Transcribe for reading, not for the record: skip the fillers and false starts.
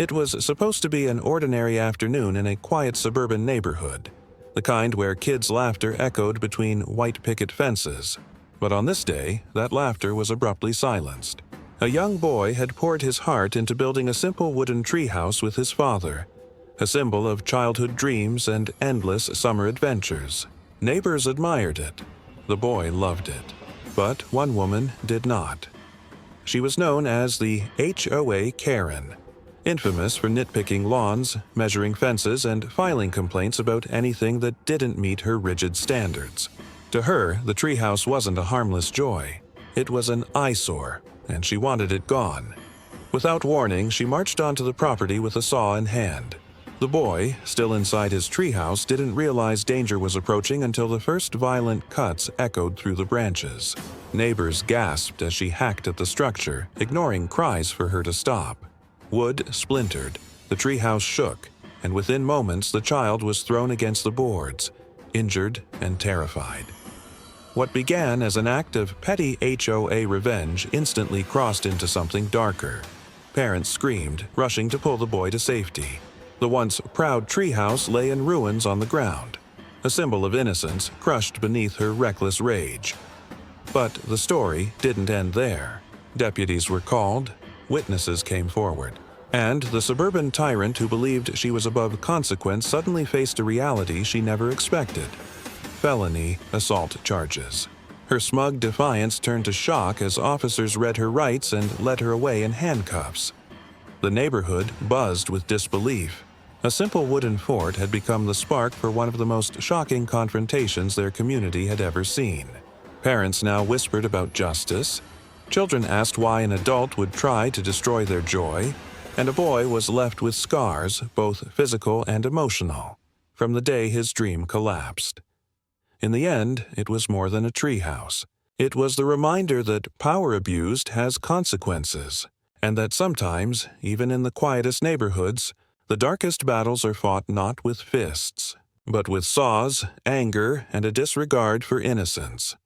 It was supposed to be an ordinary afternoon in a quiet suburban neighborhood, the kind where kids' laughter echoed between white picket fences. But on this day, that laughter was abruptly silenced. A young boy had poured his heart into building a simple wooden treehouse with his father, a symbol of childhood dreams and endless summer adventures. Neighbors admired it. The boy loved it. But one woman did not. She was known as the HOA Karen, infamous for nitpicking lawns, measuring fences, and filing complaints about anything that didn't meet her rigid standards. To her, the treehouse wasn't a harmless joy. It was an eyesore, and she wanted it gone. Without warning, she marched onto the property with a saw in hand. The boy, still inside his treehouse, didn't realize danger was approaching until the first violent cuts echoed through the branches. Neighbors gasped as she hacked at the structure, ignoring cries for her to stop. Wood splintered, the treehouse shook, and within moments the child was thrown against the boards, injured and terrified. What began as an act of petty HOA revenge instantly crossed into something darker. Parents screamed, rushing to pull the boy to safety. The once proud treehouse lay in ruins on the ground, a symbol of innocence crushed beneath her reckless rage. But the story didn't end there. Deputies were called, witnesses came forward, and the suburban tyrant who believed she was above consequence suddenly faced a reality she never expected: felony assault charges. Her smug defiance turned to shock as officers read her rights and led her away in handcuffs. The neighborhood buzzed with disbelief. A simple wooden fort had become the spark for one of the most shocking confrontations their community had ever seen. Parents now whispered about justice. Children asked why an adult would try to destroy their joy, and a boy was left with scars, both physical and emotional, from the day his dream collapsed. In the end, it was more than a treehouse. It was the reminder that power abused has consequences, and that sometimes, even in the quietest neighborhoods, the darkest battles are fought not with fists, but with saws, anger, and a disregard for innocence.